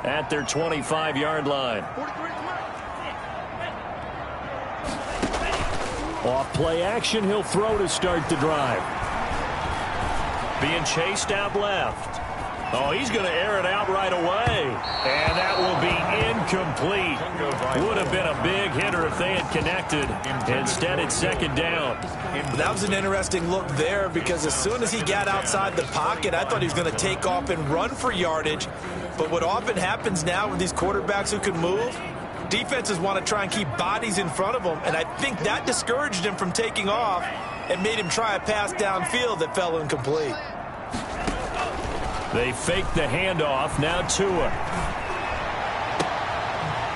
at their 25-yard line. Off play action, he'll throw to start the drive. Being chased out left. Oh, he's going to air it out right away. And that will be incomplete. Would have been a big hitter if they had connected. Instead, it's second down. That was an interesting look there because as soon as he got outside the pocket, I thought he was going to take off and run for yardage. But what often happens now with these quarterbacks who can move, defenses want to try and keep bodies in front of them. And I think that discouraged him from taking off and made him try a pass downfield that fell incomplete. They fake the handoff. Now Tua.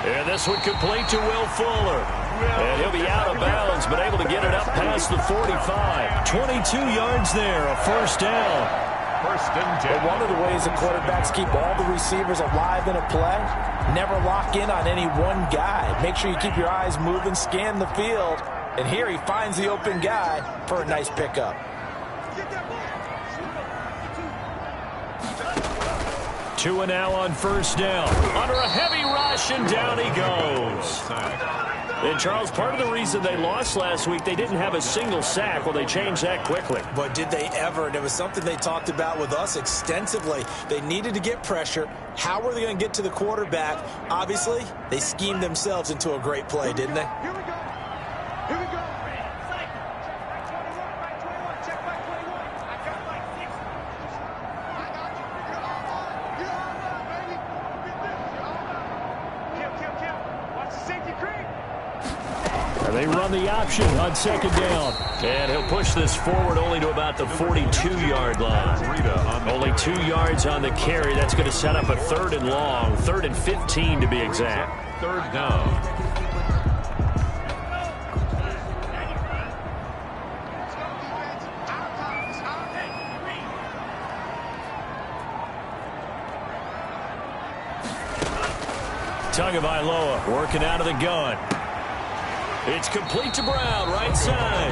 And this one complete to Will Fuller. And he'll be out of bounds, but able to get it up past the 45. 22 yards there, a first down. First and 10. But one of the ways the quarterbacks keep all the receivers alive in a play, never lock in on any one guy. Make sure you keep your eyes moving, scan the field. And here he finds the open guy for a nice pickup. Tua now on first down. Under a heavy rush, and down he goes. And, Charles, part of the reason they lost last week, they didn't have a single sack. Well, they changed that quickly. But did they ever? And it was something they talked about with us extensively. They needed to get pressure. How were they going to get to the quarterback? Obviously, they schemed themselves into a great play, didn't they? Here we go. Here we go. They run the option on second down. And he'll push this forward only to about the 42-yard line. Only 2 yards on the carry. That's going to set up a third and long. 3rd and 15 to be exact. Third down. Tagovailoa working out of the gun. It's complete to Brown, right side.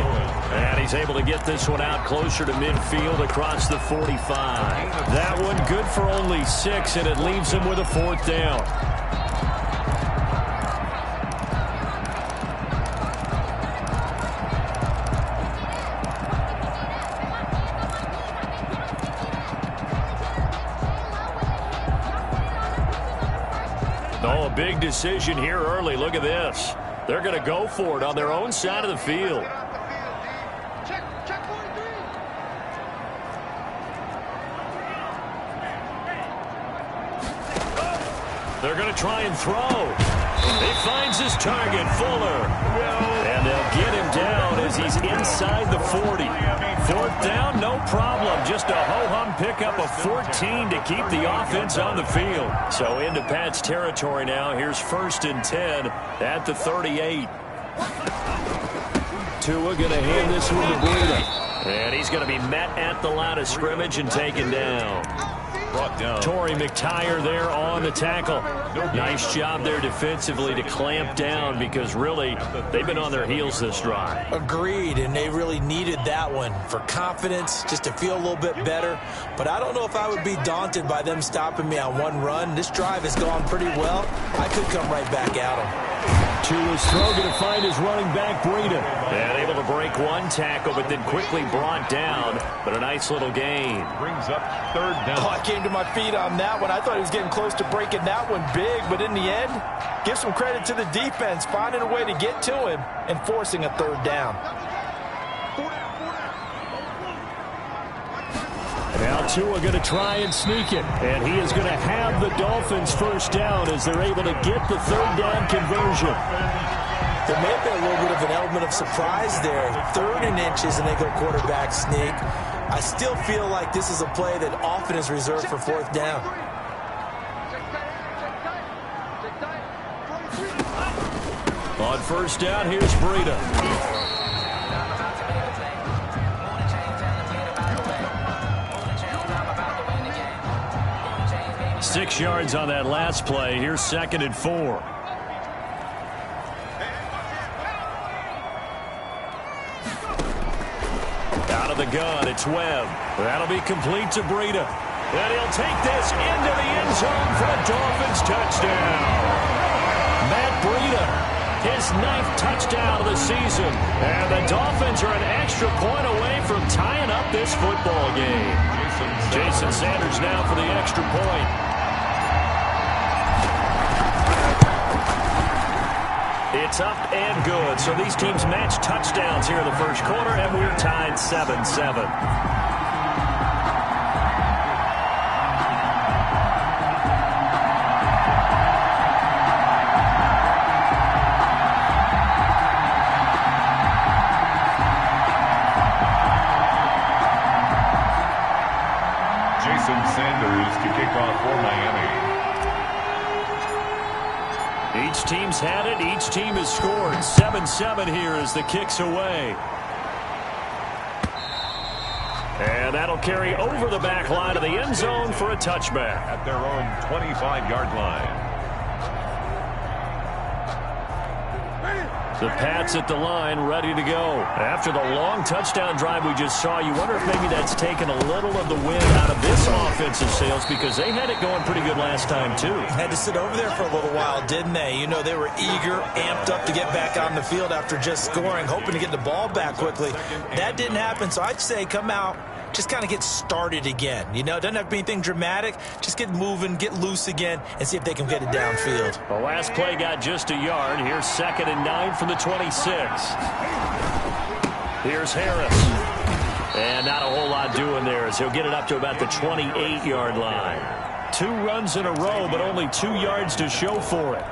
And he's able to get this one out closer to midfield across the 45. That one good for only 6, and it leaves him with a 4th down. Oh, a big decision here early. Look at this. They're going to go for it on their own side of the field. They're going to try and throw. He finds his target, Fuller. And they'll get him down as he's inside the 40. 4th down, no problem. Just a ho-hum pickup of 14 to keep the offense on the field. So into Pat's territory now. Here's 1st and 10 at the 38. Tua going to hand this one to Breida. And he's going to be met at the line of scrimmage and taken down. Brought down. Torrey McTyer there on the tackle. Nice job there defensively to clamp down because really they've been on their heels this drive. Agreed, and they really needed that one for confidence, just to feel a little bit better. But I don't know if I would be daunted by them stopping me on one run. This drive has gone pretty well. I could come right back at them. Tua's throw going to find his running back, Breida. And able to break one tackle, but then quickly brought down. But a nice little gain. Brings up 3rd down. Oh, I came to my feet on that one. I thought he was getting close to breaking that one big, but in the end, give some credit to the defense, finding a way to get to him and forcing a 3rd down. Now Tua going to try and sneak it, and he is going to have the Dolphins first down as they're able to get the 3rd down conversion. There may have been a little bit of an element of surprise there. 3rd and inches, and they go quarterback sneak. I still feel like this is a play that often is reserved for 4th down. On first down, here's Breida. 6 yards on that last play. Here's 2nd and 4. Out of the gun, it's Webb. That'll be complete to Breida. And he'll take this into the end zone for a Dolphins touchdown. Matt Breida, his 9th touchdown of the season. And the Dolphins are an extra point away from tying up this football game. Jason Sanders now for the extra point. It's up and good. So these teams match touchdowns here in the first quarter, and we're tied 7-7. Sanders to kick off for Miami. Each team's had it. Each team has scored. 7-7 here as the kick's away. And that'll carry over the back line of the end zone for a touchback. At their own 25-yard line. The Pats at the line, ready to go. After the long touchdown drive we just saw, you wonder if maybe that's taken a little of the wind out of this offensive sails, because they had it going pretty good last time, too. Had to sit over there for a little while, didn't they? You know, they were eager, amped up to get back on the field after just scoring, hoping to get the ball back quickly. That didn't happen, so I'd say come out, just kind of get started again. You know, it doesn't have to be anything dramatic. Just get moving, get loose again, and see if they can get it downfield. The last play got just a yard. Here's 2nd and 9 from the 26. Here's Harris. And not a whole lot doing there as he'll get it up to about the 28-yard line. 2 runs in a row, but only 2 yards to show for it.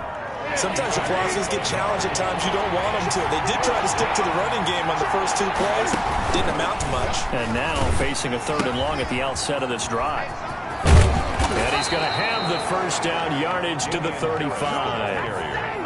Sometimes your philosophies get challenged at times you don't want them to. They did try to stick to the running game on the first 2 plays. Didn't amount to much. And now facing a 3rd and long at the outset of this drive. And he's going to have the first down, yardage to the 35.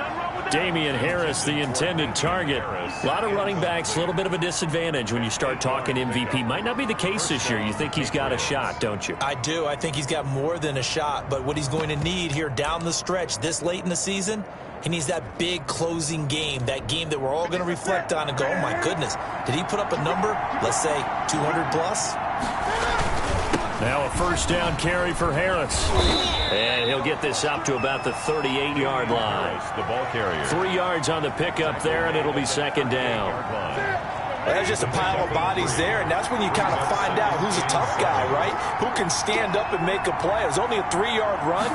Damian Harris, the intended target. A lot of running backs, a little bit of a disadvantage when you start talking MVP. Might not be the case this year. You think he's got a shot, don't you? I do. I think he's got more than a shot. But what he's going to need here down the stretch this late in the season, he needs that big closing game, that game that we're all going to reflect on and go, oh, my goodness, did he put up a number, let's say, 200 plus? Now a first down carry for Harris. And he'll get this up to about the 38-yard line. The ball carrier. 3 yards on the pickup there, and it'll be 2nd down. Well, there's just a pile of bodies there, and that's when you kind of find out who's a tough guy, right? Who can stand up and make a play. It was only a 3-yard run,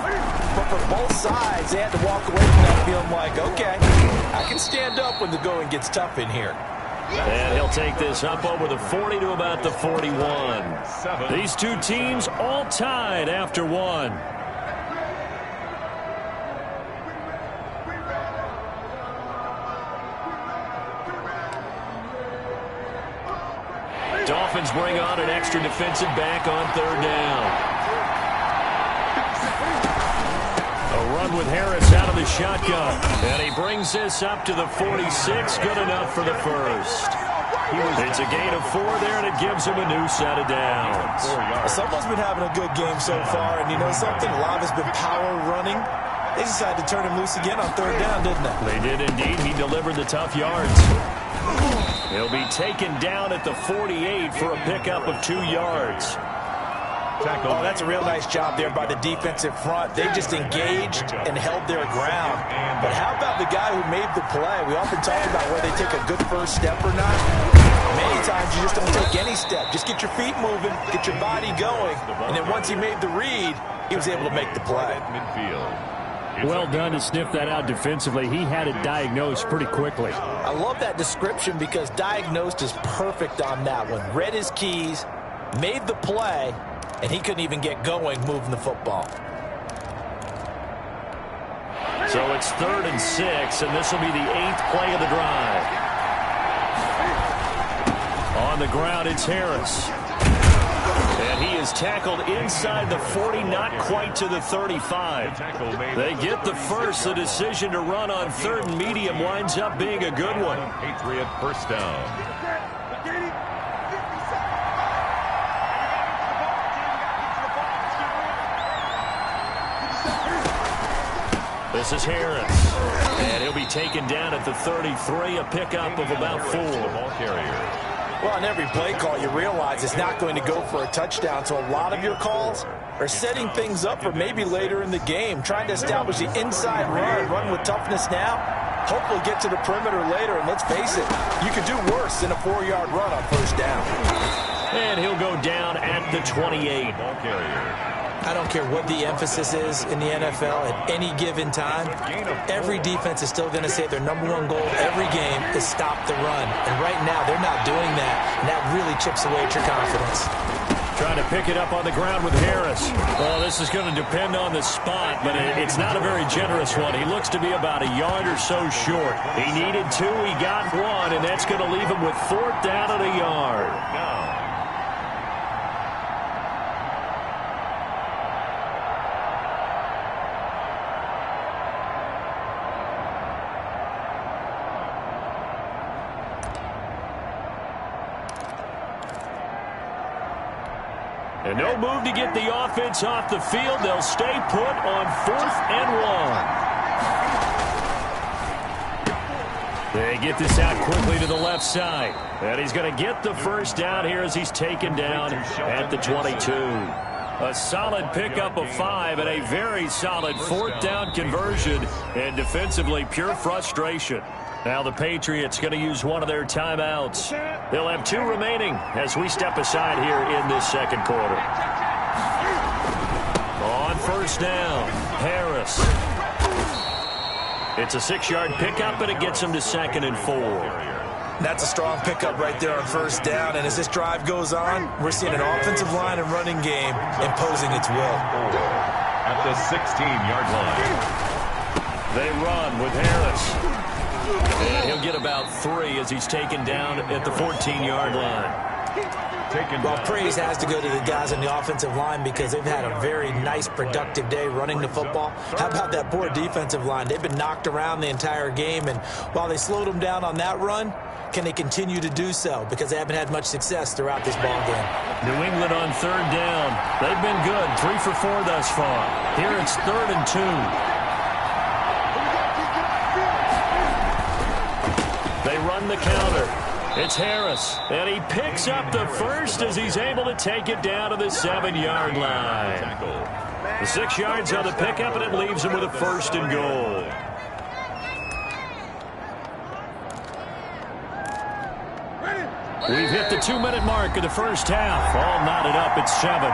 but for both sides, they had to walk away from that feeling like, okay, I can stand up when the going gets tough in here. And he'll take this up over the 40 to about the 41. These 2 teams all tied after 1. Dolphins bring on an extra defensive back on 3rd down. A run with Harris out of the shotgun. And he brings this up to the 46. Good enough for the first. It's a gain of 4 there, and it gives him a new set of downs. Someone's been having a good game so far, and you know something? A lot of it's been power running. They decided to turn him loose again on 3rd down, didn't they? They did indeed. He delivered the tough yards. He'll be taken down at the 48 for a pickup of 2 yards. Oh, that's a real nice job there by the defensive front. They just engaged and held their ground. But how about the guy who made the play? We often talk about whether they take a good first step or not. Many times you just don't take any step. Just get your feet moving, get your body going. And then once he made the read, he was able to make the play. Well done to sniff that out defensively. He had it diagnosed pretty quickly. I love that description because diagnosed is perfect on that one. Read his keys, made the play, and he couldn't even get going moving the football. So it's 3rd and 6, and this will be the 8th play of the drive. On the ground, it's Harris. And he is tackled inside the 40, not quite to the 35. They get the first. The decision to run on 3rd and medium winds up being a good one. Patriot first down. This is Harris. And he'll be taken down at the 33, a pickup of about 4. The ball carrier. Well, on every play call, you realize it's not going to go for a touchdown, so a lot of your calls are setting things up for maybe later in the game, trying to establish the inside run with toughness now, hopefully get to the perimeter later, and let's face it, you could do worse than a 4-yard run on first down. And he'll go down at the 28. Ball carrier. I don't care what the emphasis is in the NFL at any given time. Every defense is still going to say their #1 goal every game is stop the run. And right now, they're not doing that, and that really chips away at your confidence. Trying to pick it up on the ground with Harris. Well, this is going to depend on the spot, but it's not a very generous one. He looks to be about a yard or so short. He needed 2, he got 1, and that's going to leave him with 4th down and a yard. And no move to get the offense off the field. They'll stay put on 4th and 1. They get this out quickly to the left side. And he's going to get the first down here as he's taken down at the 22. A solid pickup of 5 and a very solid 4th down conversion. And defensively, pure frustration. Now the Patriots going to use one of their timeouts. They'll have 2 remaining as we step aside here in this second quarter. On first down, Harris. It's a 6-yard pickup, and it gets him to 2nd and 4. That's a strong pickup right there on first down. And as this drive goes on, we're seeing an offensive line and running game imposing its will. At the 16-yard line. They run with Harris. And he'll get about 3 as he's taken down at the 14-yard line. Well, praise has to go to the guys on the offensive line because they've had a very nice, productive day running the football. How about that poor defensive line? They've been knocked around the entire game, and while they slowed them down on that run, can they continue to do so? Because they haven't had much success throughout this ball game. New England on 3rd down. They've been good, 3 for 4 thus far. Here it's 3rd and 2. They run the counter. It's Harris, and he picks up the first as he's able to take it down to the 7-yard line. The 6 yards on the pickup, and it leaves him with a 1st and goal. We've hit the 2-minute mark of the first half. All knotted up at 7.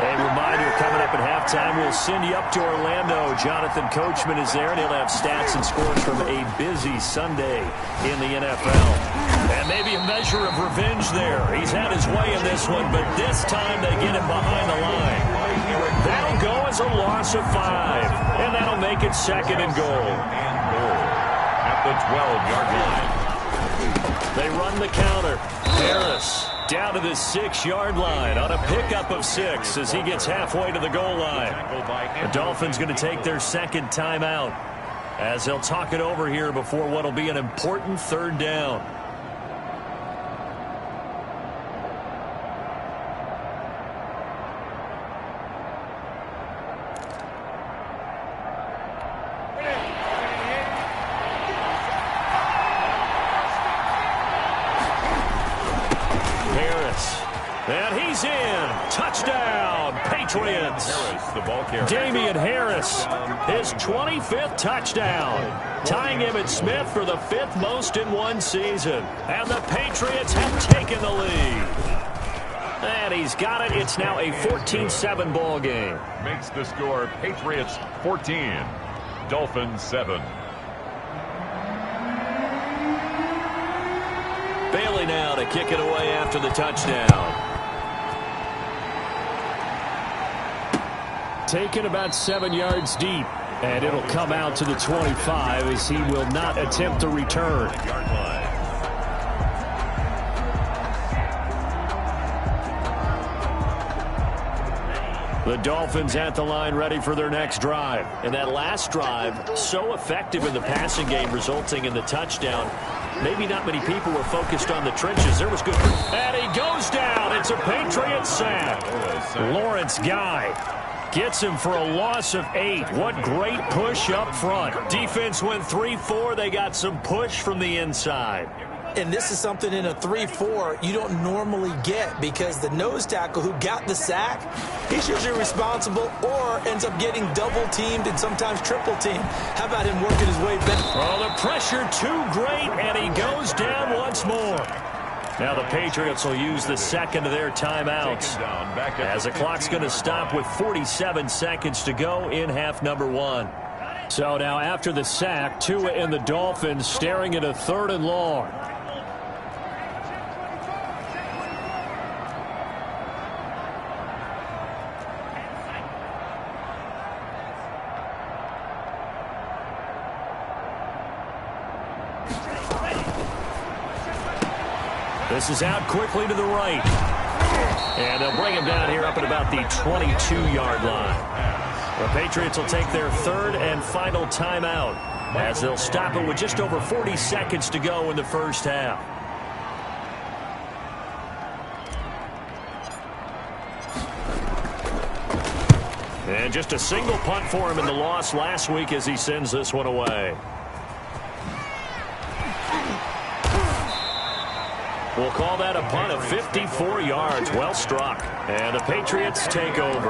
A reminder, coming up at halftime, we'll send you up to Orlando. Jonathan Coachman is there, and he'll have stats and scores from a busy Sunday in the NFL. And maybe a measure of revenge there. He's had his way in this one, but this time they get him behind the line. That'll go as a loss of 5, and that'll make it 2nd and goal. At the 12-yard line. They run the counter. Harris down to the 6-yard line on a pickup of 6 as he gets halfway to the goal line. The Dolphins going to take their 2nd timeout as they'll talk it over here before what will be an important 3rd down. And he's in. Touchdown, Patriots. Harris, the ball carrier. Damian Harris, his 25th touchdown, tying him and Smith for the 5th most in one season. And the Patriots have taken the lead. And he's got it. It's now a 14-7 ball game. Makes the score Patriots 14, Dolphins 7. Bailey now to kick it away after the touchdown. Taken about 7 yards deep, and it'll come out to the 25 as he will not attempt to return. The Dolphins at the line ready for their next drive. And that last drive, so effective in the passing game, resulting in the touchdown. Maybe not many people were focused on the trenches. There was good. And he goes down. It's a Patriot sack. Lawrence Guy. Gets him for a loss of 8. What great push up front. Defense went 3-4. They got some push from the inside. And this is something in a 3-4 you don't normally get, because the nose tackle who got the sack, he's usually responsible or ends up getting double-teamed and sometimes triple-teamed. How about him working his way back? Oh, the pressure too great, and he goes down once more. Now the Patriots will use the second of their timeouts, as the clock's going to stop with 47 seconds to go in half number 1. So now after the sack, Tua and the Dolphins staring at a 3rd and long. This is out quickly to the right. And they'll bring him down here up at about the 22-yard line. The Patriots will take their 3rd and final timeout, as they'll stop it with just over 40 seconds to go in the first half. And just a single punt for him in the loss last week as he sends this one away. We'll call that a punt of 54 yards. Well struck. And the Patriots take over.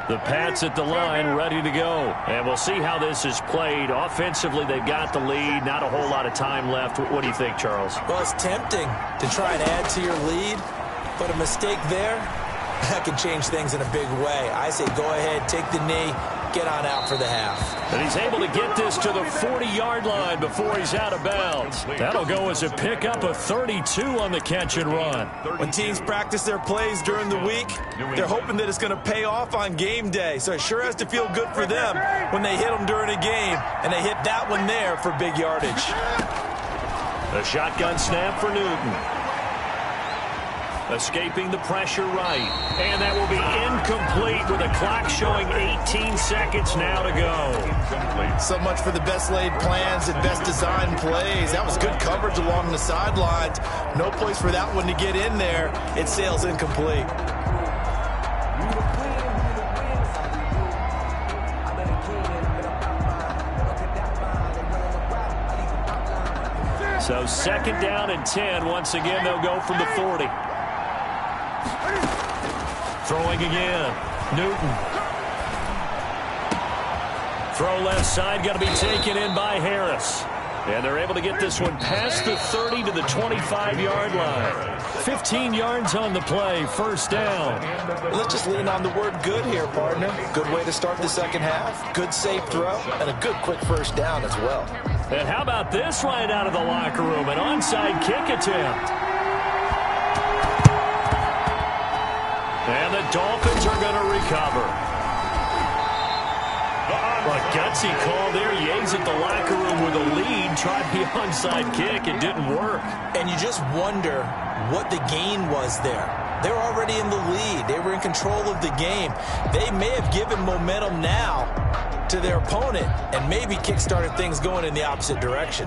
The Pats at the line ready to go. And we'll see how this is played. Offensively, they've got the lead. Not a whole lot of time left. What do you think, Charles? Well, it's tempting to try and add to your lead, but a mistake there, that can change things in a big way. I say go ahead, take the knee, get on out for the half. And he's able to get this to the 40-yard line before he's out of bounds. That'll go as a pickup of 32 on the catch and run. When teams practice their plays during the week, they're hoping that it's going to pay off on game day. So it sure has to feel good for them when they hit them during a game, and they hit that one there for big yardage. A shotgun snap for Newton. Escaping the pressure right. And that will be incomplete with a clock showing 18 seconds now to go. So much for the best laid plans and best designed plays. That was good coverage along the sidelines. No place for that one to get in there. It sails incomplete. So 2nd down and 10. Once again, they'll go from the 40. Throwing again. Newton. Throw left side, got to be taken in by Harris. And they're able to get this one past the 30 to the 25-yard line. 15 yards on the play, 1st down. Let's just lean on the word good here, partner. Good way to start the second half. Good safe throw, and a good quick 1st down as well. And how about this right out of the locker room? An onside kick attempt. And the Dolphins are going to recover. But gutsy call there. Yates at the locker room with a lead. Tried the onside kick. It didn't work. And you just wonder what the gain was there. They were already in the lead. They were in control of the game. They may have given momentum now to their opponent and maybe kick-started things going in the opposite direction.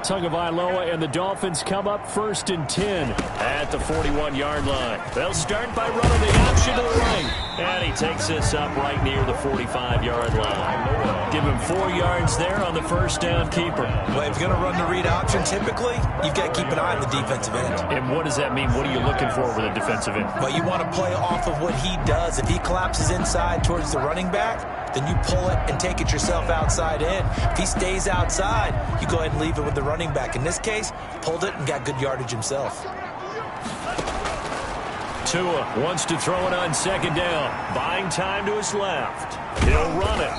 Tagovailoa and the Dolphins come up 1st and 10 at the 41-yard line. They'll start by running the option to the right. And he takes this up right near the 45-yard line. Give him 4 yards there on the 1st down keeper. Well, if you're going to run the read option, typically, you've got to keep an eye on the defensive end. And what does that mean? What are you looking for with a defensive end? Well, you want to play off of what he does. If he collapses inside towards the running back, then you pull it and take it yourself outside in. If he stays outside, you go ahead and leave it with the running back. In this case, pulled it and got good yardage himself. Tua wants to throw it on 2nd down. Buying time to his left. He'll run it.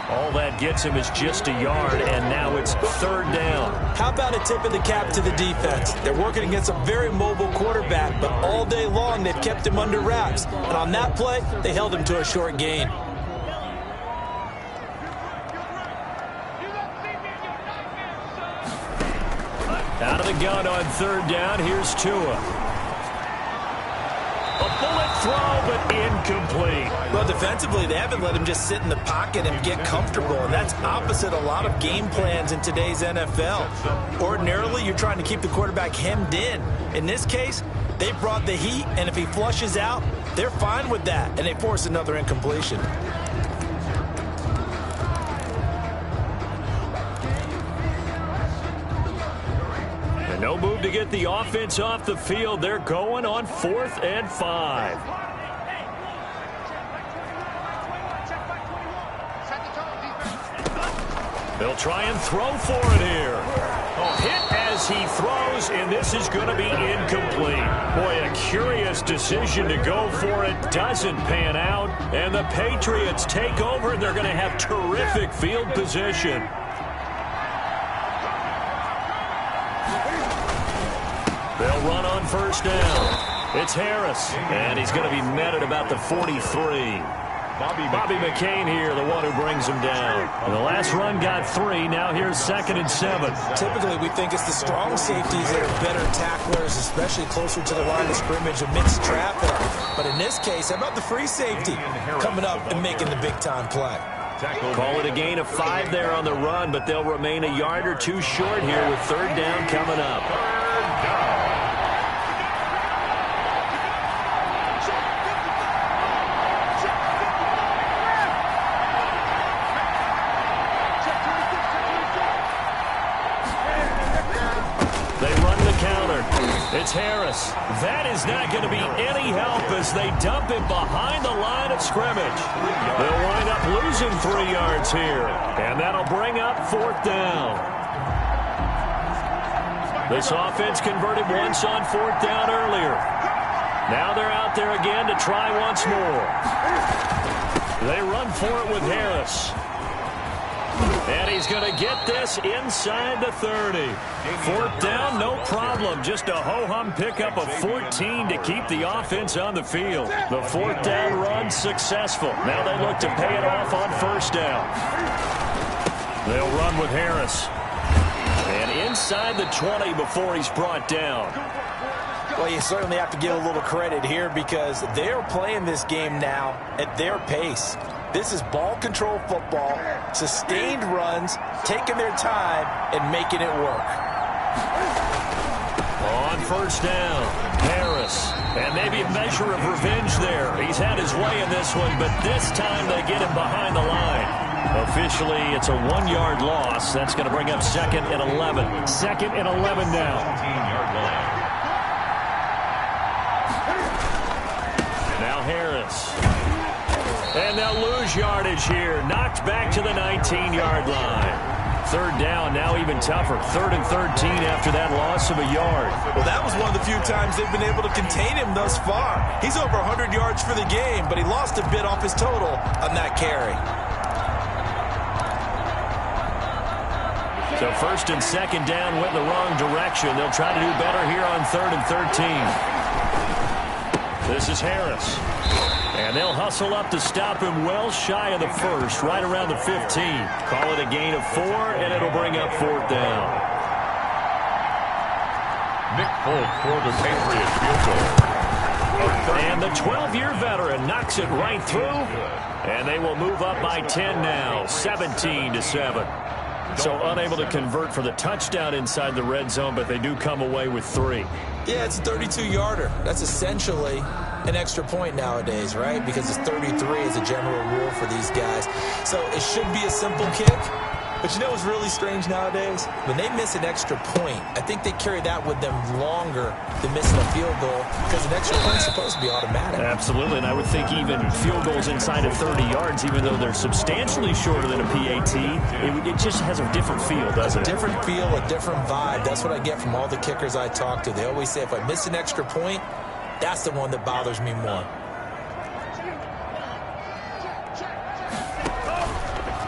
All that gets him is just a yard, and now it's 3rd down. How about a tip of the cap to the defense? They're working against a very mobile quarterback, but all day long they've kept him under wraps. And on that play, they held him to a short gain. Out of the gun on 3rd down, here's Tua. A bullet throw, but incomplete. Well, defensively, they haven't let him just sit in the pocket and get comfortable, and that's opposite a lot of game plans in today's NFL. Ordinarily, you're trying to keep the quarterback hemmed in. In this case, they brought the heat, and if he flushes out, they're fine with that, and they force another incompletion. And no move to get the offense off the field. They're going on 4th and 5. They'll try and throw for it here. Hit as he throws, and this is going to be incomplete. Boy, a curious decision to go for it. Doesn't pan out, and the Patriots take over, and they're going to have terrific field position. They'll run on 1st down. It's Harris, and he's going to be met at about the 43. Bobby McCain here, the one who brings him down. And the last run got 3. Now here's 2nd and 7. Typically, we think it's the strong safeties that are better tacklers, especially closer to the line of scrimmage amidst traffic. But in this case, how about the free safety coming up and making the big-time play? Call it a gain of 5 there on the run, but they'll remain a yard or 2 short here with 3rd down coming up. It's Harris. That is not going to be any help as they dump him behind the line of scrimmage. They'll wind up losing 3 yards here, and that'll bring up 4th down. This offense converted once on 4th down earlier. Now they're out there again to try once more. They run for it with Harris. And he's going to get this inside the 30. 4th down, no problem. Just a ho-hum pickup of 14 to keep the offense on the field. The 4th down run successful. Now they look to pay it off on 1st down. They'll run with Harris. And inside the 20 before he's brought down. Well, you certainly have to give a little credit here because they're playing this game now at their pace. This is ball control football, sustained runs, taking their time, and making it work. On 1st down, Harris. And maybe a measure of revenge there. He's had his way in this one, but this time they get him behind the line. Officially, it's a 1-yard loss. That's going to bring up 2nd and 11. 2nd and 11 now. 15-yard line. Now Harris. And they'll lose yardage here. Knocked back to the 19-yard line. 3rd down, now even tougher. 3rd and 13 after that loss of a yard. Well, that was one of the few times they've been able to contain him thus far. He's over 100 yards for the game, but he lost a bit off his total on that carry. So 1st and 2nd down went in the wrong direction. They'll try to do better here on 3rd and 13. This is Harris. And they'll hustle up to stop him well shy of the 1st, right around the 15. Call it a gain of 4, and it'll bring up 4th down. Nick Folk for the Patriots field goal. And the 12-year veteran knocks it right through, and they will move up by 10 now, 17-7. So unable to convert for the touchdown inside the red zone, but they do come away with 3. Yeah, it's a 32-yarder. That's essentially an extra point nowadays, right? Because it's 33 as a general rule for these guys. So it should be a simple kick. But you know what's really strange nowadays? When they miss an extra point, I think they carry that with them longer than missing a field goal because an extra point is supposed to be automatic. Absolutely, and I would think even field goals inside of 30 yards, even though they're substantially shorter than a PAT, it just has a different feel, doesn't it? A different feel, a different vibe. That's what I get from all the kickers I talk to. They always say if I miss an extra point, that's the one that bothers me more.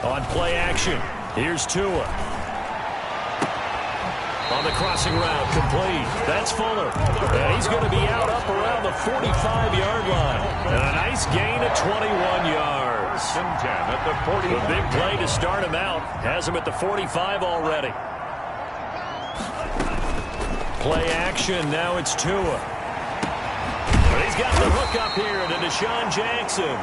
On play action, here's Tua. On the crossing route, complete. That's Fuller. And he's going to be out up around the 45-yard line. And a nice gain of 21 yards. 10 at the 40. The big play to start him out. Has him at the 45 already. Play action, now it's Tua. He's got the hook up here to Deshaun Jackson.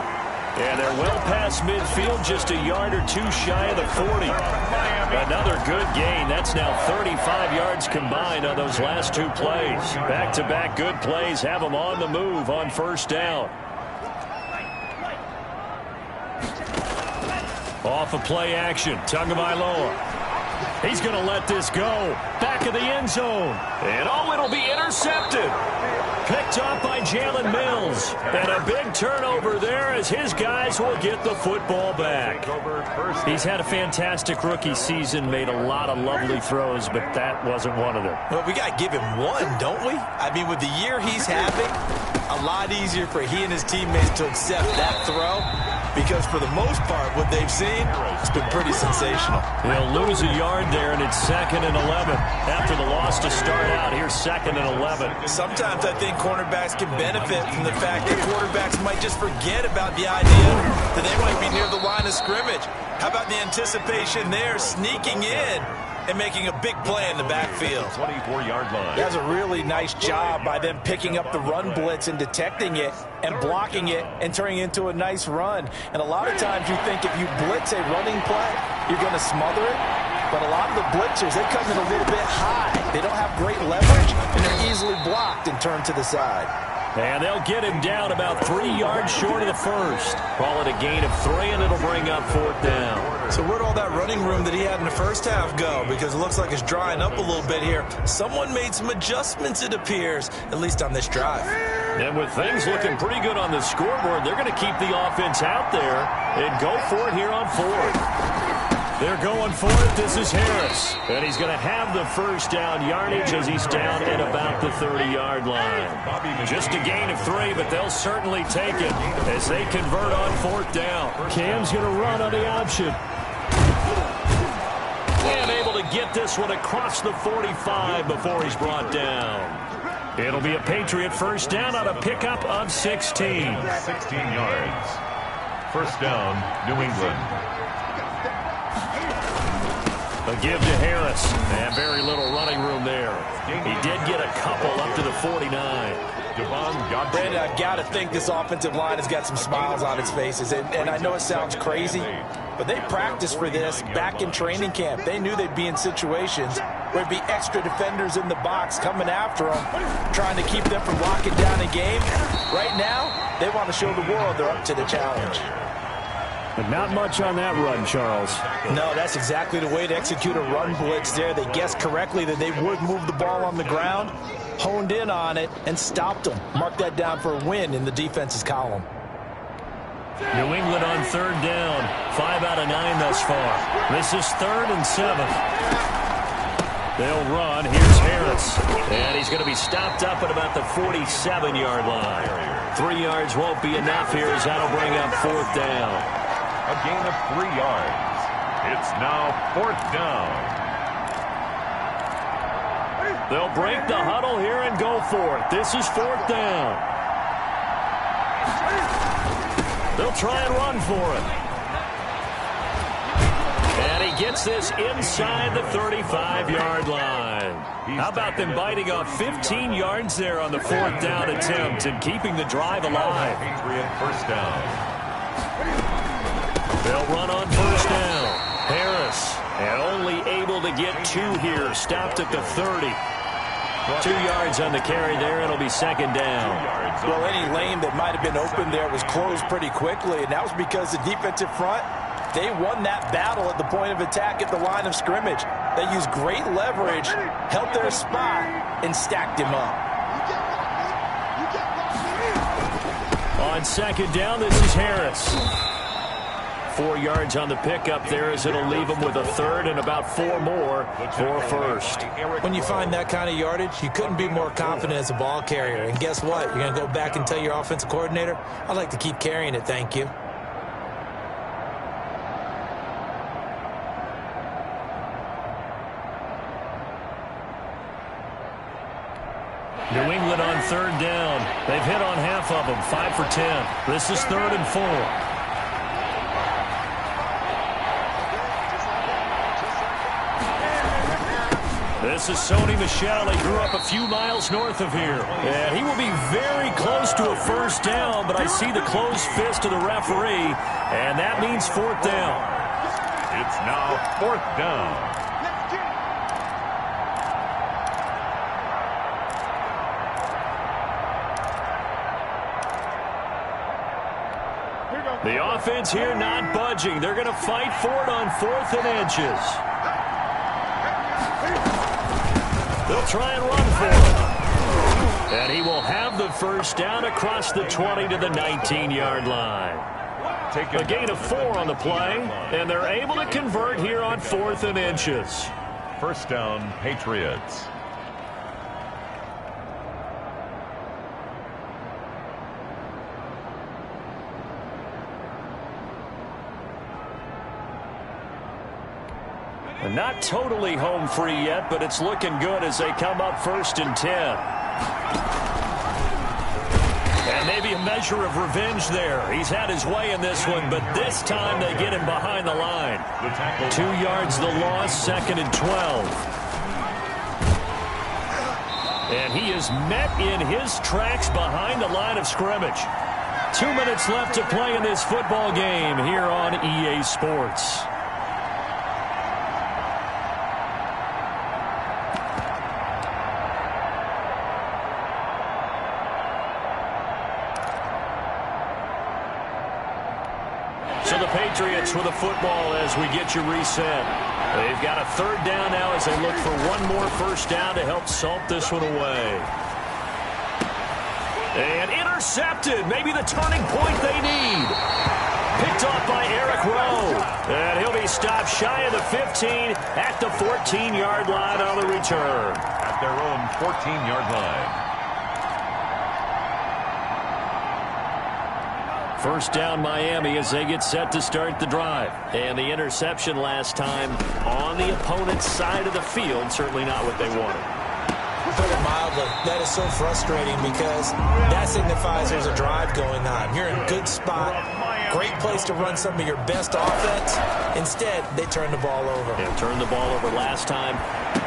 And they're well past midfield, just a yard or two shy of the 40. Another good gain. That's now 35 yards combined on those last two plays. Back-to-back good plays have them on the move on first down. Off of play action, Tagovailoa. He's going to let this go. Back of the end zone. And it'll be intercepted. Picked off by Jalen Mills. And a big turnover there as his guys will get the football back. He's had a fantastic rookie season, made a lot of lovely throws, but that wasn't one of them. Well, we got to give him one, don't we? I mean, with the year he's having, a lot easier for he and his teammates to accept that throw. Because for the most part, what they've seen, it's been pretty sensational. They'll lose a yard there, and it's 2nd and 11. After the loss to start out, here's 2nd and 11. Sometimes I think cornerbacks can benefit from the fact that quarterbacks might just forget about the idea that they might be near the line of scrimmage. How about the anticipation there, sneaking in and making a big play in the backfield? 24-yard line. That was a really nice job by them picking up the run blitz and detecting it and blocking it and turning it into a nice run. And a lot of times you think if you blitz a running play, you're going to smother it. But a lot of the blitzers, they come in a little bit high. They don't have great leverage, and they're easily blocked and turned to the side. And they'll get him down about 3 yards short of the first. Call it a gain of 3, and it'll bring up 4th down. So where'd all that running room that he had in the first half go? Because it looks like it's drying up a little bit here. Someone made some adjustments, it appears, at least on this drive. And with things looking pretty good on the scoreboard, they're going to keep the offense out there and go for it here on 4th. They're going for it. This is Harris. And he's going to have the first down yardage as he's down at about the 30-yard line. Just a gain of 3, but they'll certainly take it as they convert on 4th down. Cam's going to run on the option. And able to get this one across the 45 before he's brought down. It'll be a Patriot first down on a pickup of 16. 16 yards. First down, New England. A give to Harris, and very little running room there. He did get a couple up to the 49. Brandon, I've got to think this offensive line has got some smiles on its faces. And I know it sounds crazy, but they practiced for this back in training camp. They knew they'd be in situations where there'd be extra defenders in the box coming after them, trying to keep them from locking down a game. Right now, they want to show the world they're up to the challenge. But not much on that run, Charles. No, that's exactly the way to execute a run blitz there. They guessed correctly that they would move the ball on the ground, honed in on it, and stopped them. Mark that down for a win in the defense's column. New England on 3rd down. 5 out of 9 thus far. This is 3rd and 7. They'll run. Here's Harris. And he's going to be stopped up at about the 47-yard line. 3 yards won't be enough here as that'll bring up 4th down. A gain of 3 yards. It's now 4th down. They'll break the huddle here and go for it. This is 4th down. They'll try and run for it. And he gets this inside the 35-yard line. How about them biting off 15 yards there on the 4th down attempt and keeping the drive alive? Patriot first down. They'll run on first down. Harris, and only able to get 2 here. Stopped at the 30. 2 yards on the carry there. It'll be 2nd down. Well, any lane that might have been open there was closed pretty quickly, and that was because the defensive front, they won that battle at the point of attack at the line of scrimmage. They used great leverage, held their spot, and stacked him up. On 2nd down, this is Harris. 4 yards on the pickup there as it'll leave him with a 3rd and about 4 more for first. When you find that kind of yardage, you couldn't be more confident as a ball carrier. And guess what? You're going to go back and tell your offensive coordinator, I'd like to keep carrying it, thank you. New England on 3rd down. They've hit on half of them, 5 for 10. This is 3rd and 4. This is Sony Michel. He grew up a few miles north of here. And he will be very close to a first down, but I see the closed fist of the referee, and that means fourth down. It's now fourth down. The offense here not budging. They're going to fight for it on 4th and inches. They'll try and run for it. And he will have the first down across the 20 to the 19-yard line. A gain of 4 on the play, and they're able to convert here on 4th and inches. First down, Patriots. Not totally home free yet, but it's looking good as they come up 1st and 10. And maybe a measure of revenge there. He's had his way in this one, but this time they get him behind the line. 2 yards the loss, 2nd and 12. And he is met in his tracks behind the line of scrimmage. 2 minutes left to play in this football game here on EA Sports. So the Patriots with a football as we get you reset. They've got a 3rd down now as they look for one more first down to help salt this one away. And intercepted. Maybe the turning point they need. Picked off by Eric Rowe. And he'll be stopped shy of the 15 at the 14-yard line on the return. At their own 14-yard line. First down Miami as they get set to start the drive. And the interception last time on the opponent's side of the field. Certainly not what they wanted. Put it mildly, that is so frustrating because that signifies there's a drive going on. You're in a good spot. Great place to run some of your best offense. Instead, they turn the ball over. They turned the ball over last time.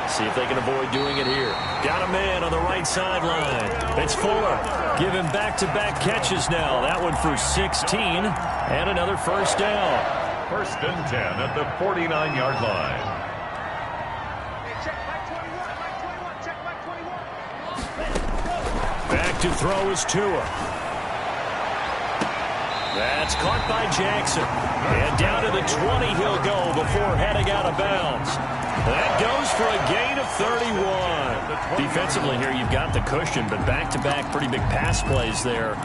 See if they can avoid doing it here. Got a man on the right sideline. It's Fuller. Give him back-to-back catches now. That one for 16 and another first down. 1st and 10 at the 49-yard line. Back to throw is Tua. That's caught by Jackson. And down to the 20 he'll go before heading out of bounds. That goes for a gain of 31. Defensively here, you've got the cushion, but back-to-back pretty big pass plays there.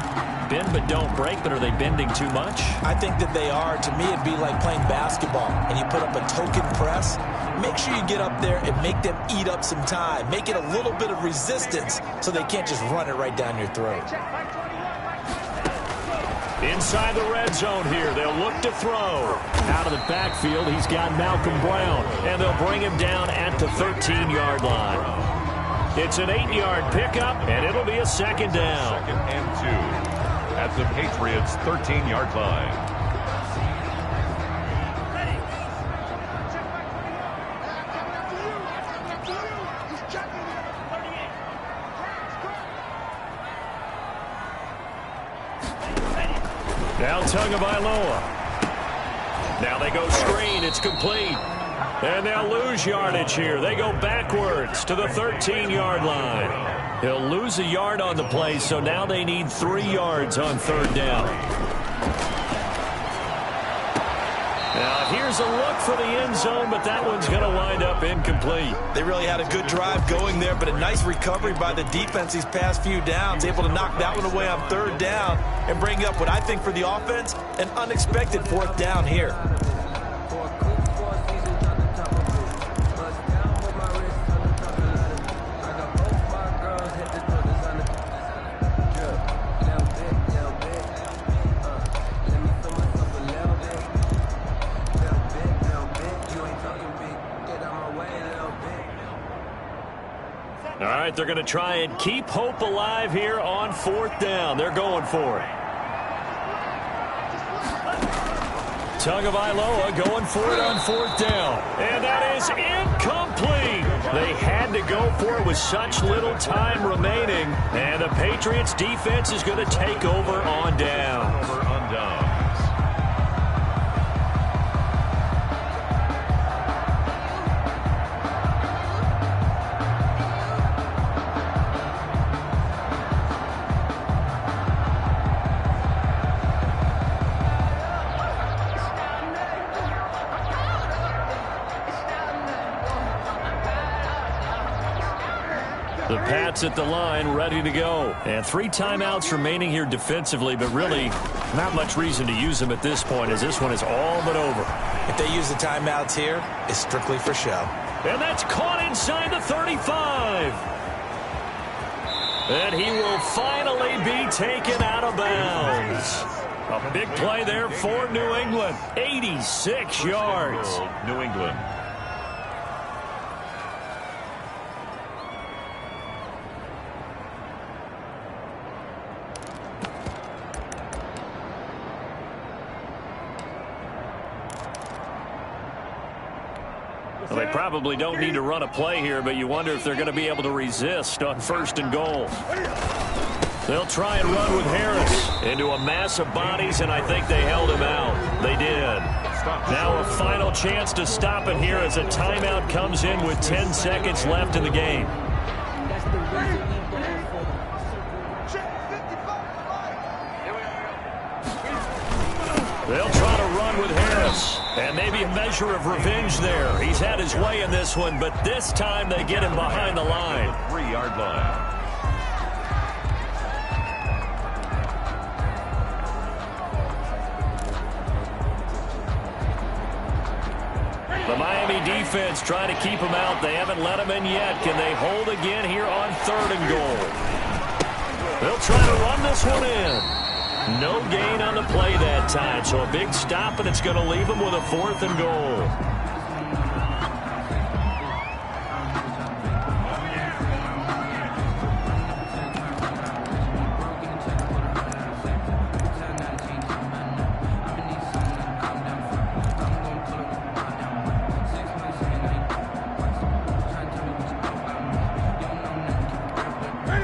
Bend but don't break, but are they bending too much? I think that they are. To me, it'd be like playing basketball, and you put up a token press. Make sure you get up there and make them eat up some time. Make it a little bit of resistance so they can't just run it right down your throat. Inside the red zone here, they'll look to throw. Out of the backfield, he's got Malcolm Brown, and they'll bring him down at the 13-yard line. It's an 8-yard pickup, and it'll be a 2nd down. 2nd and 2 at the Patriots' 13-yard line. Now Tagovailoa. Now they go screen. It's complete. And they'll lose yardage here. They go backwards to the 13-yard line. He'll lose a yard on the play, so now they need 3 yards on 3rd down. Now here's a look for the end zone, but that one's going to wind up incomplete. They really had a good drive going there, but a nice recovery by the defense these past few downs. Able to knock that one away on 3rd down and bring up what I think for the offense, an unexpected 4th down here. All right, they're going to try and keep hope alive here on 4th down. They're going for it. Tagovailoa going for it on 4th down. And that is incomplete. They had to go for it with such little time remaining. And the Patriots defense is going to take over on downs. Over on downs. The Pats at the line, ready to go. And 3 timeouts remaining here defensively, but really not much reason to use them at this point, as this one is all but over. If they use the timeouts here, it's strictly for show. And that's caught inside the 35. And he will finally be taken out of bounds. A big play there for New England. 86 yards. New England. Well, they probably don't need to run a play here, but you wonder if they're going to be able to resist on 1st and goal. They'll try and run with Harris into a mass of bodies, and I think they held him out. They did. Now a final chance to stop it here as a timeout comes in with 10 seconds left in the game. They'll try to run with Harris. And maybe a measure of revenge there. He's had his way in this one, but this time they get him behind the line. 3-yard line. The Miami defense trying to keep him out. They haven't let him in yet. Can they hold again here on 3rd and goal? They'll try to run this one in. No gain on the play that time, so a big stop, and it's going to leave them with a 4th and goal.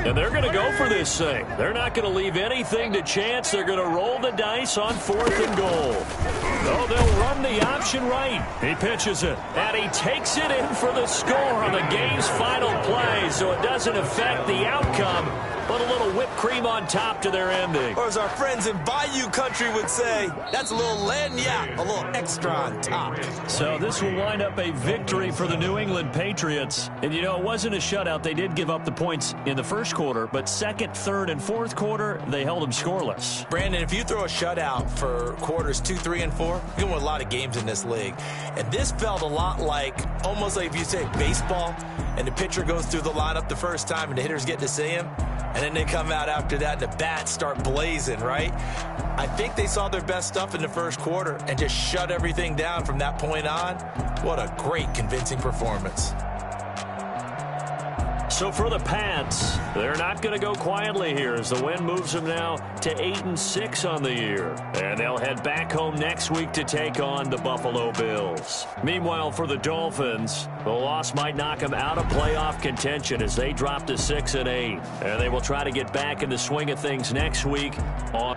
And they're going to go for this thing. They're not going to leave anything to chance. They're going to roll the dice on 4th and goal. Oh, they'll run the option right. He pitches it, and he takes it in for the score on the game's final play, so it doesn't affect the outcome, but a little whipped cream on top to their ending. Or as our friends in Bayou Country would say, that's a little lagniappe, a little extra on top. So this will wind up a victory for the New England Patriots. And, you know, it wasn't a shutout. They did give up the points in the first quarter, but 2nd, 3rd, and 4th quarter, they held them scoreless. Brandon, if you throw a shutout for quarters 2, 3, and 4, you can win a lot of games in this league. And this felt a lot like, almost like if you say baseball, and the pitcher goes through the lineup the first time and the hitters get to see him, and then they come out after that and the bats start blazing, right? I think they saw their best stuff in the first quarter and just shut everything down from that point on. What a great, convincing performance. So for the Pats, they're not going to go quietly here as the win moves them now to 8-6 on the year. And they'll head back home next week to take on the Buffalo Bills. Meanwhile, for the Dolphins, the loss might knock them out of playoff contention as they drop to 6-8. And they will try to get back in the swing of things next week on...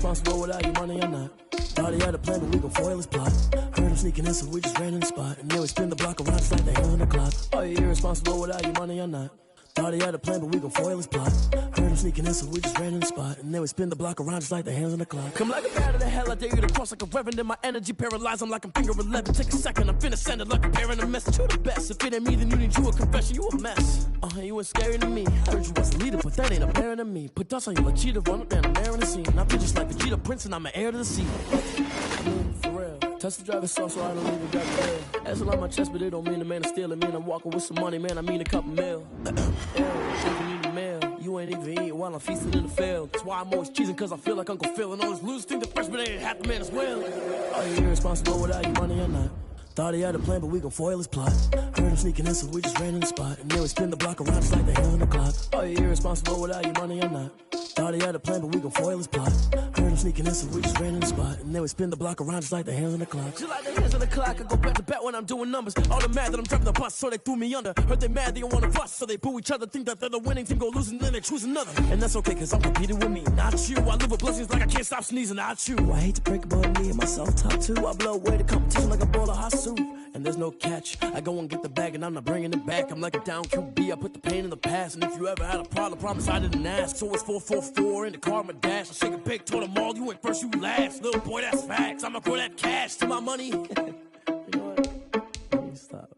Responsible without your money or not. Thought he had a plan, but we gon' foil his plot. Heard him sneaking in, so we just ran in the spot. And then we spin the block around just like the hands on the clock. Are you irresponsible without your money or not? Thought he had a plan, but we gon' foil his plot. Heard him sneaking in, so we just ran in the spot. And then we spin the block around just like the hands on the clock. Come like a bat of the hell, I dare you to cross like a reverend. In my energy paralyzed, I'm like I'm finger 11. Take a second, I'm finna send it like a parent a message. You the best, if it ain't me, then you need you a confession. You a mess. You ain't scary to me. Heard you was a leader, but that ain't apparent to me. Put dust on you like cheetah, run up down, I'm there in the scene. I feel just like Vegeta Prince, and I'm an heir to the sea. For real. Touch the driver's sauce, so I don't even grab the wheel. That's a lot on my chest, but it don't mean the man is stealing. Mean I'm walking with some money, man, I mean a couple mil. You ain't even eating while I'm feasting in the field. That's why I'm always cheesing, cause I feel like Uncle Phil. And all this losers think the freshman ain't half the man as well. Are you irresponsible without your money or not? Thought he had a plan, but we gon' foil his plot. Heard him sneaking in, so we just ran in the spot. And then we spin the block around just like the hand on the clock. Are you irresponsible without your money or not? Thought he had a plan, but we gon' foil his plot. Heard him sneaking in, so we just ran in the spot. And then we spin the block around just like the hands on the clock. Just like the hands on the clock, I go back to back when I'm doing numbers. All the mad that I'm driving the bus, so they threw me under. Heard they mad, they don't wanna bust, so they boo each other. Think that they're the winning team, go losing, then they choose another. And that's okay, cause I'm competing with me, not you. I live with blessings like I can't stop sneezing, not you. I hate to break it, but me and myself top two. I blow away the competition like a bowl of hot soup. And there's no catch. I go and get the bag and I'm not bringing it back. I'm like a down QB, I put the pain in the past. And if you ever had a problem, promise I didn't ask. So it's 444 in the car, my dash. I shake a big, told them all, you ain't first, you last. Little boy, that's facts. I'ma throw that cash to my money. You know what? Let me stop.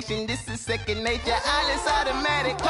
This is second nature, all is automatic.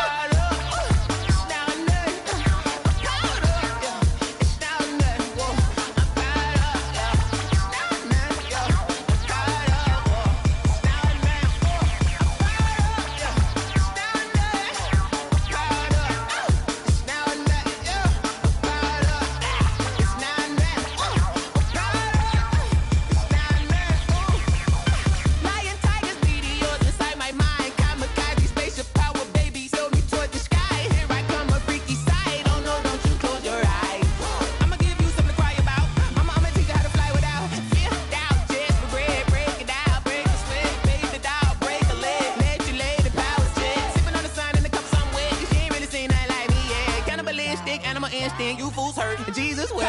You fools hurt. Jesus will.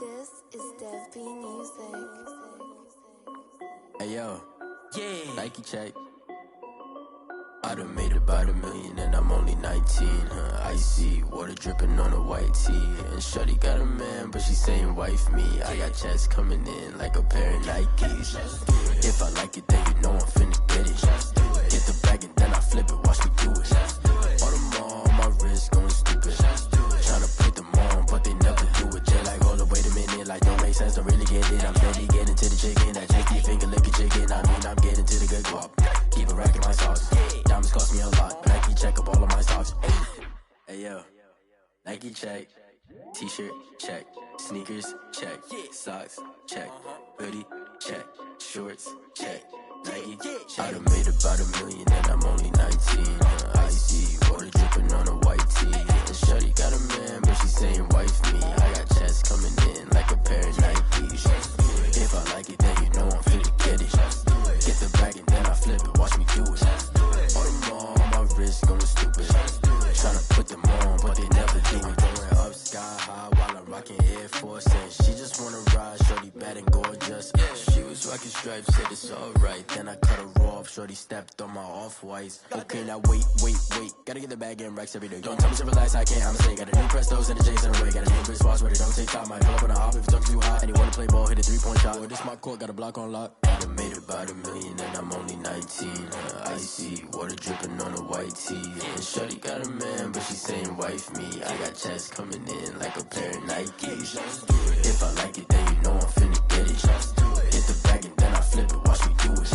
This is Dev B Music. Hey yo, yeah. Nike check. I done made about $1 million and I'm only 19. Icy water dripping on a white tee. And shorty got a man, but she saying wife me. I got checks coming in like a pair of Nikes. If I like it, then you know I'm finna get it. Get the bag and then I flip it, watch me do it. All on my wrist going stupid. Tryna put them on, but they never do it. Just like, hold up, wait a minute, like don't make sense, don't really get it. I'm steady getting to the chicken, that tasty finger licking chicken. I mean, I'm getting to the good guap. Keep a rack in my sauce. Diamonds cost me a lot. Nike check up all of my socks. Hey yo, Nike check. T-shirt check. Sneakers check. Socks check. Hoodie check. Shorts check. Nike I done made about $1 million and I'm only 19. Icy water dripping on a white tee. And shorty got a man, but she saying wife me. I got checks coming in like a pair of Nikes. If I like it, then you know I'm finna get it. Get the bag and then I flip it, watch me do it. All them on my wrist going stupid. Tryna put them on, but they never do it. Going up sky Rocket stripes, said it's alright. Then I cut her off, shorty stepped on my off-whites. Okay, now wait. Gotta get the bag and racks every day. Don't tell me to relax, I can't, I'ma say. Got a new Prestos and a J's in the way. Got a new bitch watch, but it don't take time. I pull up on a hop if it's talking too hot. And you wanna play ball, hit a 3-point shot. Well, this my court, got a block on lock. I done made about $1 million and I'm only 19. Icy, water dripping on a white tee. And shorty got a man, but she saying wife me. I got checks coming in like a pair of Nikes. If I like it, then you know I'm finna get it. Hit the bag and then I flip it, watch me do it.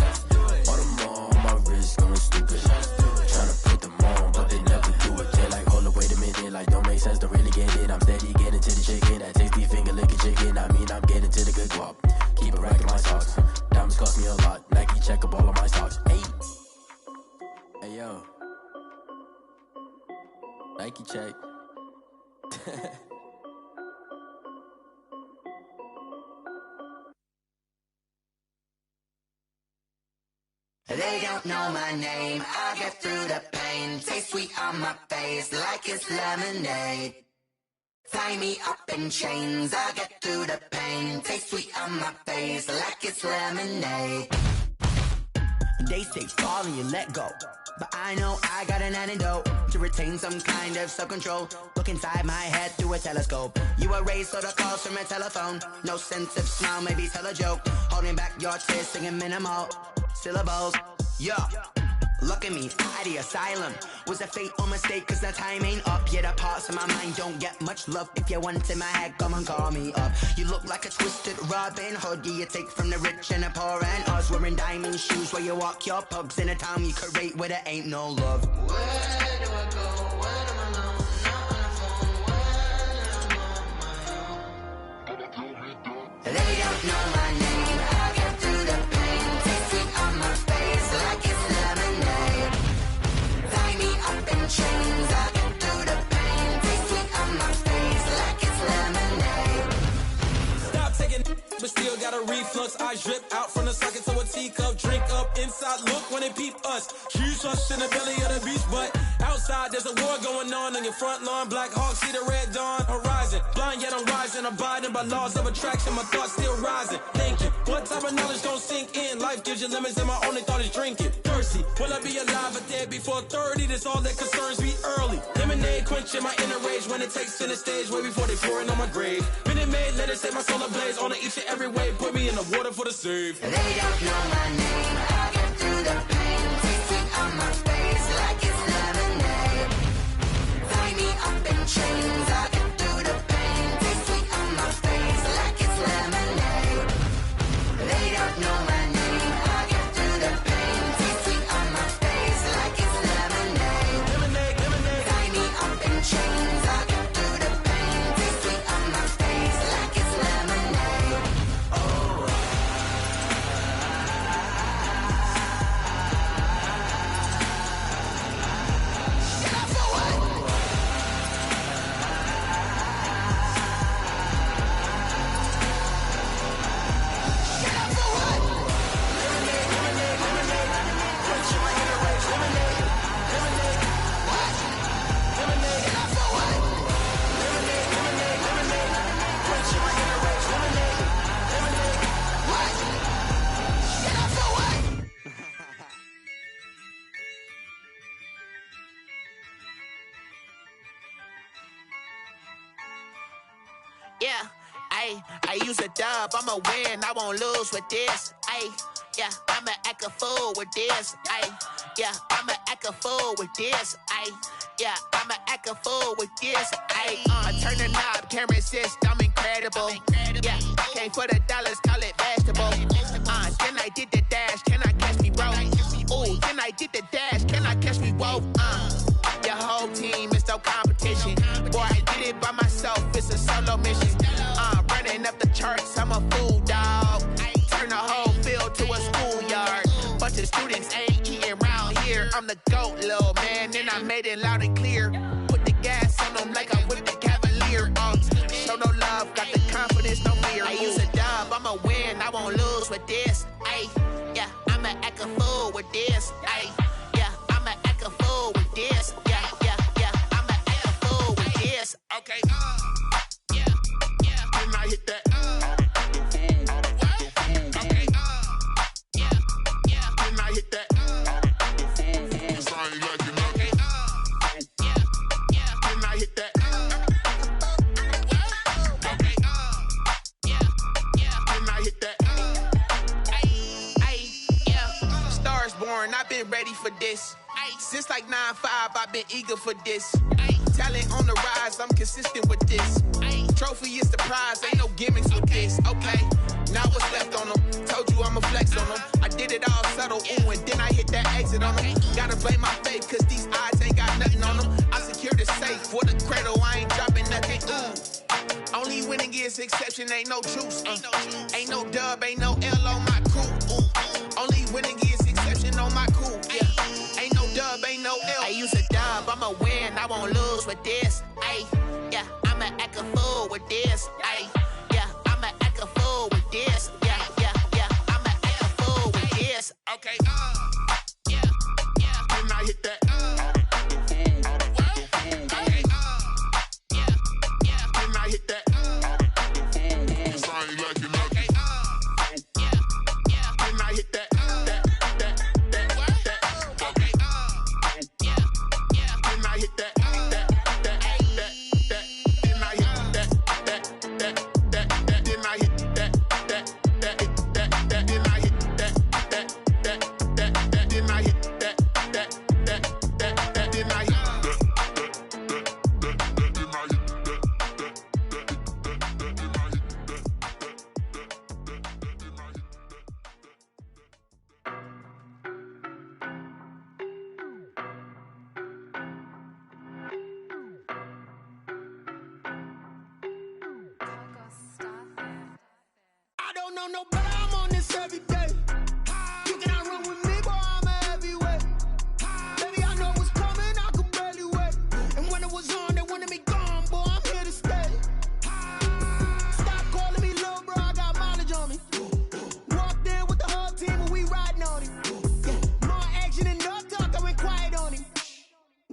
On the mall, my wrist going stupid. Tryna put them on, but they never do it. They're like, hold up, wait a minute, like don't make sense, don't really get it. I'm steady getting to the chicken, that tasty finger licking chicken. I mean, I'm getting to the good guap. Keep it racking my socks. Diamonds cost me a lot. Nike check up all of my stocks. Hey yo, Nike check. They don't know my name, I get through the pain. Taste sweet on my face like it's lemonade. Tie me up in chains, I get through the pain. Taste sweet on my face like it's lemonade. They say fall and you let go, but I know I got an antidote to retain some kind of self-control. Look inside my head through a telescope. You erase all the calls from a telephone. No sense of smile, maybe tell a joke. Holding back your tears, singing minimal syllables. Yeah, look at me, at the asylum. Was a fate or mistake, cause the time ain't up. Yet the parts of my mind don't get much love. If you want in my head, come and call me up. You look like a twisted Robin Hood. You take from the rich and the poor and us. Wearing diamond shoes where you walk your pugs in a town you create where there ain't no love. Where do I go? When I'm alone? Not on the phone. When I'm on my own. They don't know my name. I get through the pain. Taste sweet on my face like it's lemonade. Tie me up in chains. I get through the pain. Taste sweet on my face like it's lemonade. Stop taking, but still got a reflux. I drip out from the socket to a teacup. Drink up inside. Look when they peep us. Shoes us in the belly of the beach, but outside there's a war going on your front lawn. Black Hawk see the red dawn horizon. Blind yet I'm rising, abiding by laws of attraction. My thoughts still rising. Thinking, what type of knowledge don't sink in? Life gives you limits, and my only thought is drinking. Thirsty, will I be alive or dead before 30? That's all that concerns me early. Lemonade quenching my inner rage when it takes center stage way before they pour it on my grave. Minute Maid, let it set my soul ablaze on each and every way. Put me in the water for the save. They don't know my name. I get through the pain. Taste sweet on my face like it's lemonade. Tie me up in chains. I get through the pain. Taste sweet on my face like it's lemonade. They don't know my name. I get through the pain. Taste sweet on my face like it's lemonade. Lemonade. Tie me up in chains. I get through the pain. Taste sweet on my face like it's lemonade. Oh. Yeah, I use a dub, I'ma win, I won't lose with this. Yeah, I'ma act a fool with this. Yeah, I'ma act a fool with this. Yeah, I'ma act a fool with this. I turn the knob, camera assist, I'm incredible. Yeah, came for the dollars, call it vegetable. Then I did the dash, can I catch me, bro? Ooh, then I did the dash, can I catch me, whoa? Your whole team is no competition. Boy, I did it by myself, it's a solo mission. Running up the charts, I'm a fool, dog. Turn the whole field to a schoolyard. Bunch of students ain't eating round here. I'm the GOAT, little man, and I made it loud and clear. Put the gas on them like I whipped the Cavalier. Show no love, got the confidence, no fear. I use a dub, I'ma win, I won't lose with this. Yeah, I'ma act a fool with this. Yeah, I'ma act a fool with this. Yeah, I'ma act a fool with this. Okay, yeah, can I hit that? Okay, and I've been ready for this. Since like 9-5, I've been eager for this. Talent on the rise, I'm consistent with this. Trophy is the prize, ain't no gimmicks with this. Okay, now what's left on them? Told you I'ma flex on them. I did it all subtle, ooh, and then I hit that exit on them. Gotta blame my faith, cause these odds ain't got nothing on them. I secured the safe for the cradle, I ain't dropping nothing, ooh. Only winning is exception, ain't no truce. Ain't no dub, ain't no L on my crew. Ooh. Only winning is exception on my crew. Yeah, ain't no dub, ain't no L. I use a dub, I'ma win, I won't lose with this. Ay, yeah, I'ma act a fool with this. Ay, yeah, I'ma act a fool with this. Yeah, yeah, yeah, I'ma act a fool with this. Okay, yeah, yeah. Then I hit that. No, but I'm on this every day. You cannot run with me, boy, I'm a heavyweight. Baby, I know what's coming, I could barely wait. And when it was on, they wanted me gone, boy, I'm here to stay. Stop calling me little bro, I got mileage on me. Walked in with the whole team and we riding on him. Yeah, more action and no talk, I went quiet on him.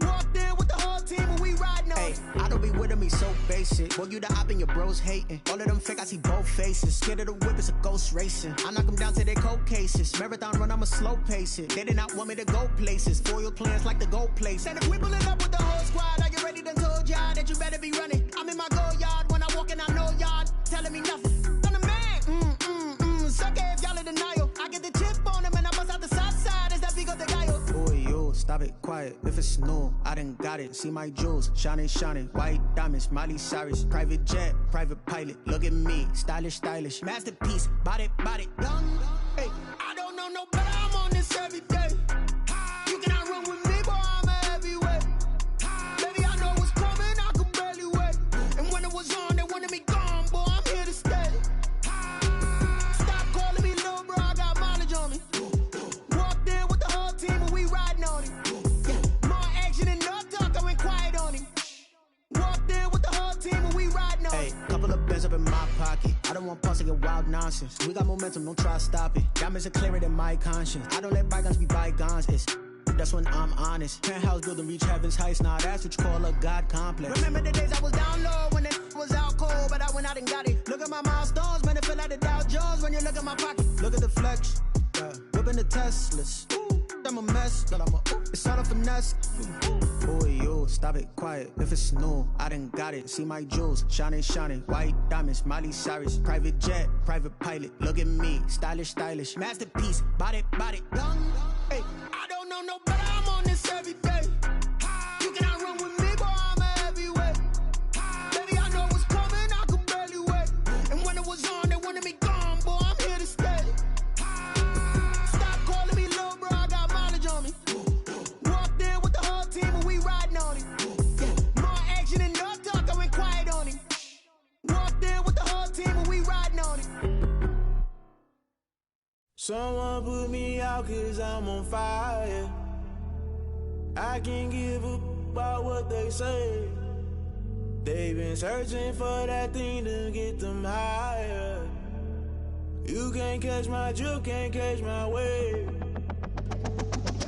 Walked in with the whole team and we riding on him. I don't be with him, he's so basic. Boy, you the op and your bros hating. All of them fake, I see both faces. Scared of the whip, it's a ghost racing. I knock them down to their cold cases. Marathon run, I'ma slow pace it. They did not want me to go places. Foil plans like the gold place. And if we pulling up with the whole squad, I get ready to told y'all that you better be running. I'm in my go yard when I walk in, I know y'all telling me nothing. I'm the man, suck it if y'all in denial. I get the chip on them and I bust out the south side. Is that big of the guy? Boy, yo, stop it, quiet. If it's new, I done got it. See my jewels, shining, shining. White diamonds, Miley Cyrus. Private jet, private pilot. Look at me, stylish, stylish. Masterpiece, body, young. Hey, I don't know no better, I'm on this every day. You cannot run with me, boy, I'm a heavyweight. Baby, I know what's coming, I could barely wait. And when it was on, they wanted me gone, boy, I'm here to stay. Stop calling me little bro, I got mileage on me. Walked in with the whole team and we riding on him. Yeah, more action and no talk, I went quiet on him. Walked in with the whole team and we riding on him. Hey, couple of bands up in my pocket. I don't want pause to get wild nonsense. We got momentum, don't try to stop it. Diamonds are clearer than my conscience. I don't let bygones be bygones. That's when I'm honest. Penthouse building reach heaven's heights. Now that's what you call a God complex. Remember the days I was down low when it was out cold, but I went out and got it. Look at my milestones, man, it feel like the Dow Jones when you look at my pocket. Look at the flex, whipping the Teslas. I'm a mess, but I'm a it's all a finesse. Boy, yo, stop it, quiet. If it's new, I done got it. See my jewels, shining, shining. White diamonds, Miley Cyrus. Private jet, private pilot. Look at me, stylish, stylish. Masterpiece, body, young. Hey, I don't know no better, I'm on this every day. You cannot run with me, boy, I'm a heavyweight. Baby, I know what's coming, I could barely wait. And when it was on, they wanted me gone, boy, I'm here to stay. Stop calling me little bro, I got mileage on me. Walked in with the whole team and we riding on him. Yeah, more action and no talk, I went quiet on him. Walked in with the whole team and we riding on him. Someone put me out cause I'm on fire. I can't give a about what they say. They've been searching for that thing to get them higher. You can't catch my drift, can't catch my wave.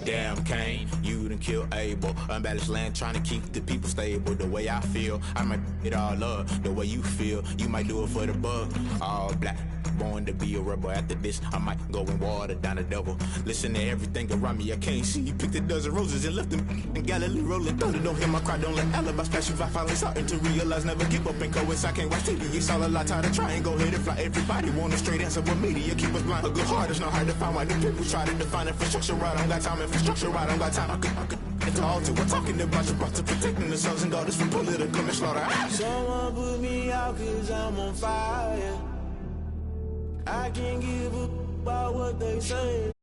Damn, Kane, you done killed Abel. Unbalanced land, trying to keep the people stable. The way I feel, I might it all up. The way you feel, you might do it for the buck. All black, born to be a rebel. After this, I might go and water down the devil. Listen to everything around me, I can't see. He picked a dozen roses and left them in Galilee rolling thunder. Don't hear my cry, don't let alibis pass you. I finally starting to realize, never give up and coincide. I can't watch TV, it's all a lot. Tired of trying, go ahead and fly. Everybody want a straight answer, but media keep us blind. A good heart is not hard to find. Why the people try to define infrastructure right? I don't got time, infrastructure right, I don't got time. I could it's all to we're talking about you, about to protecting the sons and daughters from political and slaughter. Someone put me out cause I'm on fire. I can't give up about what they say.